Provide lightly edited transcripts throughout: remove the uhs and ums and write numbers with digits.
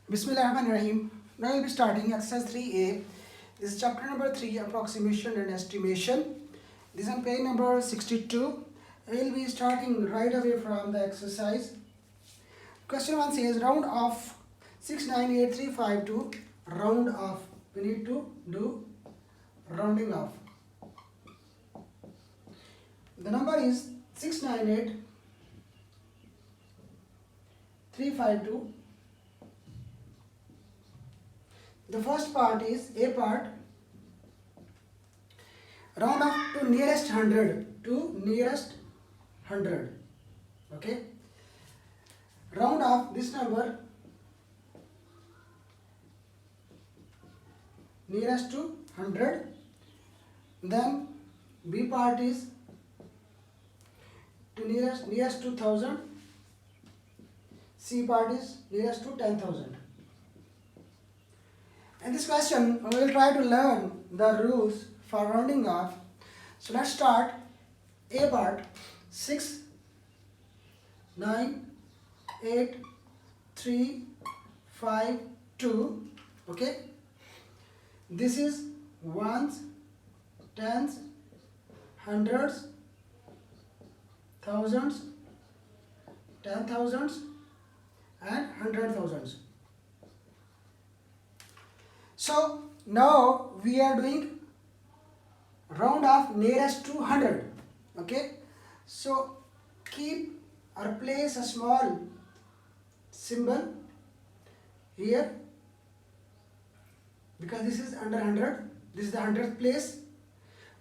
Bismillahirrahmanirrahim. Now we'll be starting exercise 3A. This is chapter number 3, approximation and estimation. This is on page number 62. We'll be starting right away from the exercise. Question 1 says round off 698352. Round off. We need to do rounding off. The number is 698352. The first part is A part. Round off to nearest 100. To nearest 100. Okay. Round off this number nearest to 100. Then B part is to nearest to 1000. C part is nearest to 10,000. In this question, we will try to learn the rules for rounding off. So let's start. A part 6, 9, 8, 3, 5, 2. Okay. This is ones, tens, hundreds, thousands, 10,000s, and 100,000s. So now we are doing round off nearest to 100. Okay. So keep or place a small symbol here because this is under 100. This is the 100th place.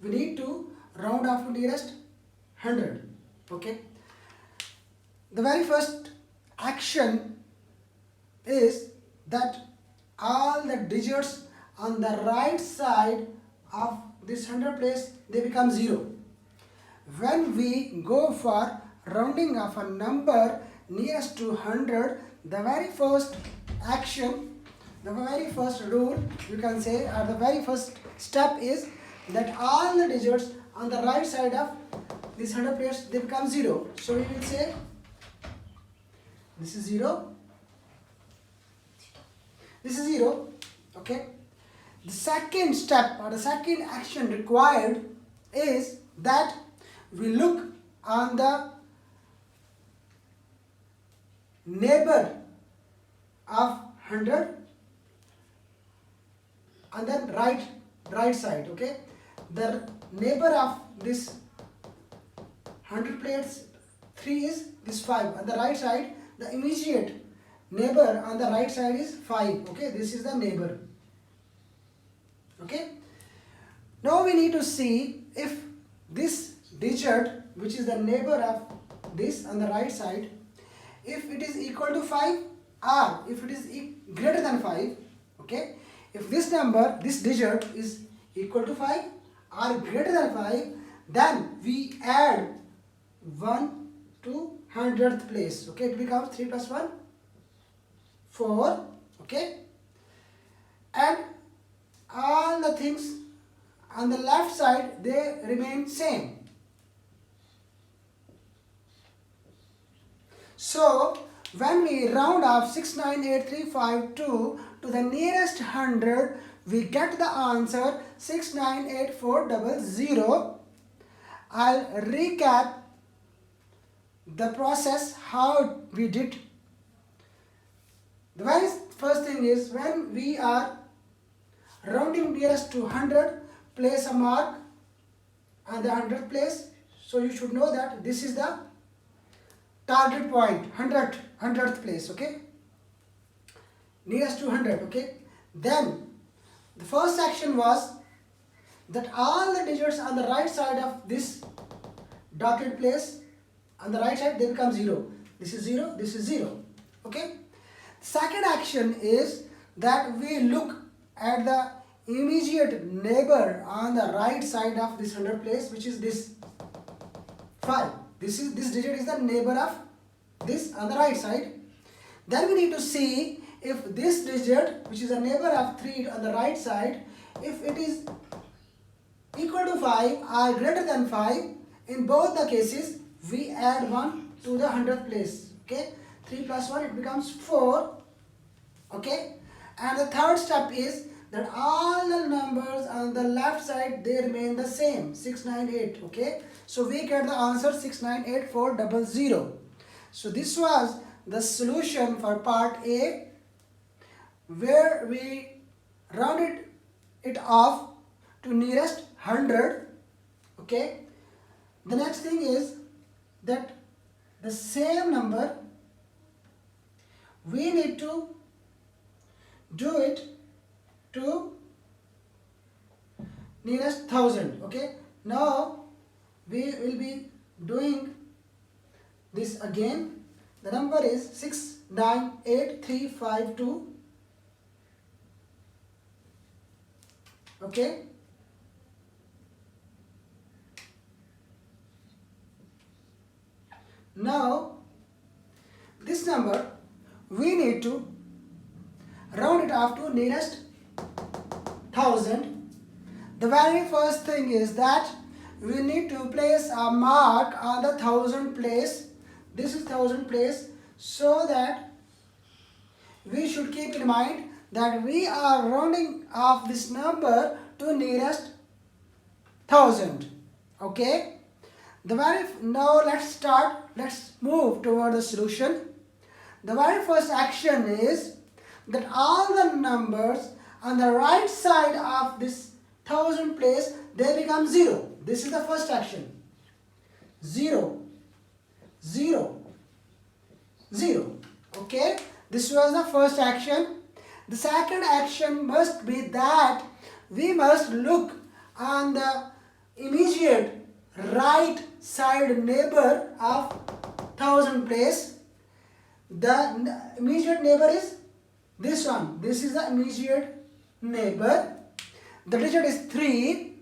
We need to round off to nearest 100. Okay. The very first action is that all the digits on the right side of this 100 place, they become 0. When we go for rounding off a number nearest to 100, the very first action, the very first rule you can say, or the very first step is that all the digits on the right side of this 100 place, they become 0. So we will say this is 0. This is 0. Okay. The second step or the second action required is that we look on the neighbor of 100 on the right side. Okay. The neighbor of this 100 place 3 is this 5. On the right side, the immediate neighbor on the right side is 5. Okay, this is the neighbor. Okay. Now we need to see if this digit, which is the neighbor of this on the right side, if it is equal to 5 or if it is greater than 5. Okay. If this number, this digit is equal to 5 or greater than 5, then we add 1 to 100th place. Okay, it becomes 3 plus 1. 4. Okay, and all the things on the left side, they remain same. So when we round off 698352 to the nearest 100, we get the answer 698400. I'll recap the process how we did. The very first thing is when we are rounding nearest to 100, place a mark on the 100th place. So you should know that this is the target point, 100th place. Okay, nearest to 100. Okay. Then the first action was that all the digits on the right side of this dotted place, on the right side, they become 0. This is 0. This is 0. Okay. Second action is that we look at the immediate neighbor on the right side of this 100 place, which is this 5. This digit is the neighbor of this on the right side. Then we need to see if this digit, which is a neighbor of 3 on the right side, if it is equal to 5 or greater than 5, in both the cases we add 1 to the 100th place. Okay, 3 plus 1, it becomes 4. Okay, and the third step is that all the numbers on the left side, they remain the same, 698. Okay, so we get the answer 698400. So this was the solution for part A, where we rounded it off to nearest 100. Okay, the next thing is that the same number we need to do it to nearest 1000. Okay, now we will be doing this again. The number is 698352. Okay, now this number we need to round it off to nearest 1000. The very first thing is that we need to place a mark on the 1000 place. This is 1000 place, so that we should keep in mind that we are rounding off this number to nearest 1000. Okay, now let's move toward the solution. The very first action is that all the numbers on the right side of this 1000 place, they become 0. This is the first action. 0, 0, 0. Okay, this was the first action. The second action must be that we must look on the immediate right side neighbor of 1000 place. The immediate neighbor is this one. This is the immediate neighbor. The digit is 3.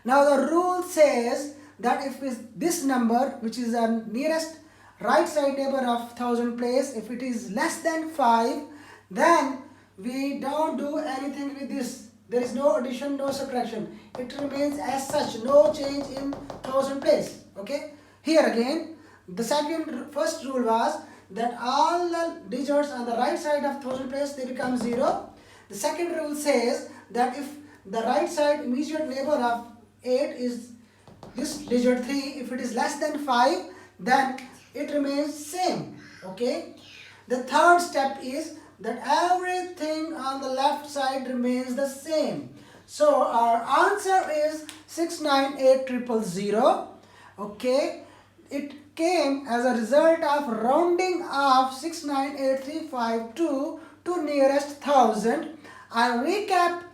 Now the rule says that if this number, which is the nearest right side neighbor of 1000 place, if it is less than 5, then we don't do anything with this. There is no addition, no subtraction. It remains as such, no change in 1000 place. Okay. Here again, the first rule was that all the digits on the right side of 1000 place, they become 0. The second rule says that if the right side immediate neighbor of 8 is this digit 3, if it is less than 5, then it remains same. Okay. The third step is that everything on the left side remains the same. So our answer is 698000. Okay, it came as a result of rounding off 698352 to nearest 1000. I'll recap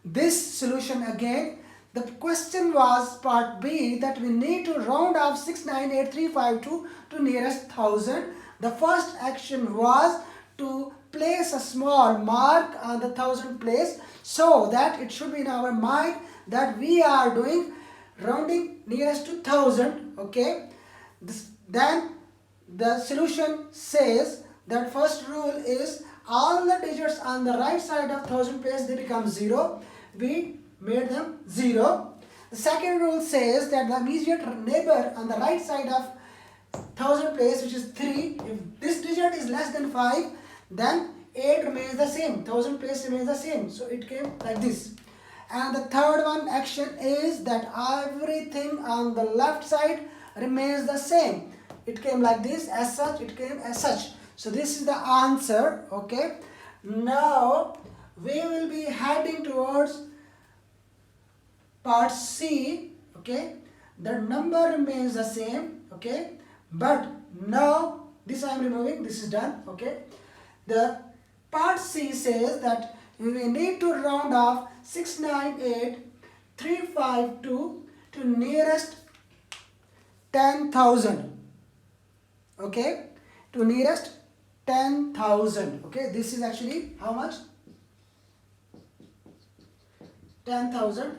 this solution again. The question was part B, that we need to round off 698352 to nearest 1000. The first action was to place a small mark on the 1000 place, so that it should be in our mind that we are doing rounding nearest to 1000. Okay, then the solution says that first rule is all the digits on the right side of 1000 place, they become 0. We made them 0. The second rule says that the immediate neighbor on the right side of 1000 place, which is 3, if this digit is less than 5, then 8 remains the same, 1000 place remains the same. So it came like this. And the third one action is that everything on the left side remains the same. It came like this, as such, it came as such. So this is the answer. Okay, now we will be heading towards part C. Okay, the number remains the same. Okay, but now this I am removing, this is done. Okay, the part C says that we need to round off 698352 to nearest 10,000. Okay, to nearest 10,000. Okay, this is actually how much? 10,000.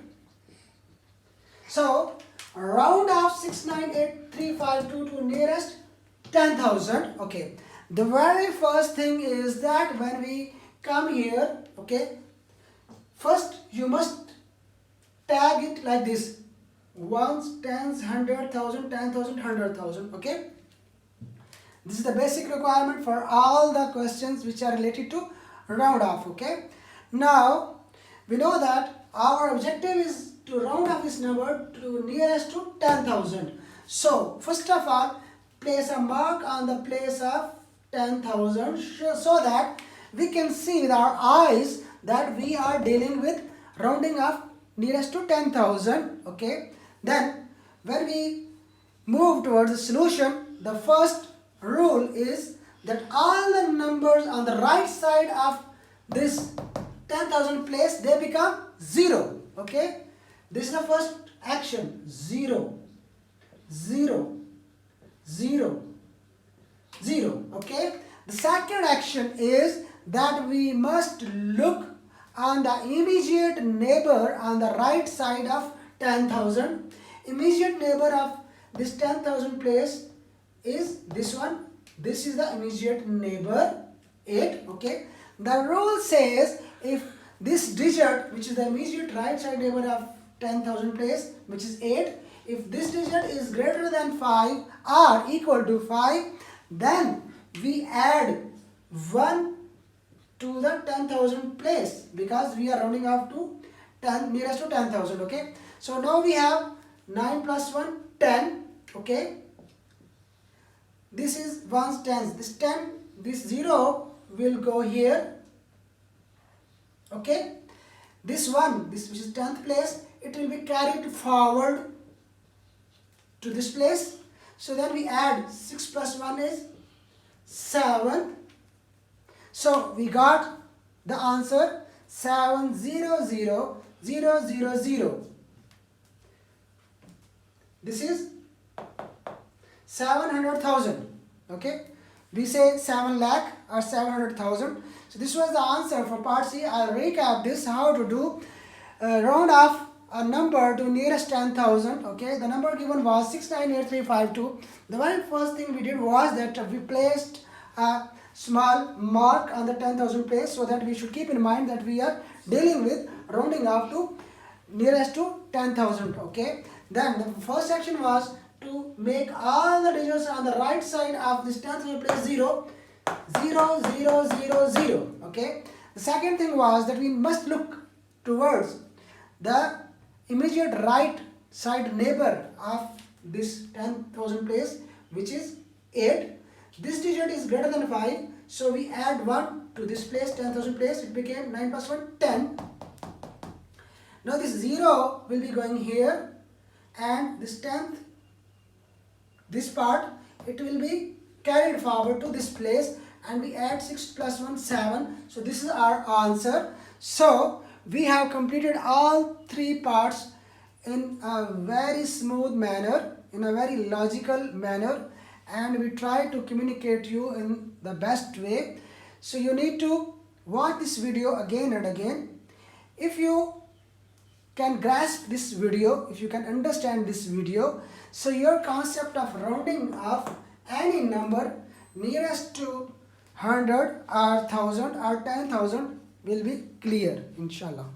So round off 698352 to nearest 10,000. Okay, the very first thing is that when we come here, okay, first you must tag it like this: ones, tens, 100,000, 10,000, 100,000. Okay, This is the basic requirement for all the questions which are related to round off. Okay. Now we know that our objective is to round off this number to nearest to 10,000. So first of all, place a mark on the place of 10,000 so that we can see with our eyes that we are dealing with rounding off nearest to 10,000. Okay. Then when we move towards the solution, the first rule is that all the numbers on the right side of this 10,000 place, they become 0. Okay. This is the first action. 0, 0, 0, 0. Okay. The second action is that we must look on the immediate neighbor on the right side of 10,000. Immediate neighbor of this 10,000 place is this one. This is the immediate neighbor, 8. Okay. The rule says if this digit, which is the immediate right side neighbor of 10,000 place, which is 8, if this digit is greater than 5 or equal to 5, then we add 1 to the 10,000 place because we are rounding off to 10, nearest to 10,000. Okay. So now we have 9 plus 1, 10. Okay. This is 1's tens. This 10, this 0 will go here. Okay. This one, this which is 10th place, it will be carried forward to this place. So then we add 6 plus 1 is 7. So we got the answer 700,000. This is 700,000. Okay. We say 7 lakh or 700,000. So this was the answer for part C. I'll recap this how to do round off a number to nearest 10,000. Okay. The number given was 698352. The very first thing we did was that we placed a small mark on the 10,000 place so that we should keep in mind that we are dealing with rounding off to nearest to 10,000. Okay. Then the first action was to make all the digits on the right side of this 10,000 place 0, 0, 0, 0, 0. Okay. The second thing was that we must look towards the immediate right side neighbor of this 10,000 place, which is 8. This digit is greater than 5, so we add 1 to this place, 10,000 place. It became 9 plus 1, 10. Now this 0 will be going here, and this 10th, this part, it will be carried forward to this place, and we add 6 plus 1, 7. So this is our answer. So we have completed all three parts in a very smooth manner, in a very logical manner, and we try to communicate you in the best way. So you need to watch this video again and again. If you can grasp this video, if you can understand this video, so your concept of rounding off any number nearest to 100 or 1000 or 10,000 will be clear, inshallah.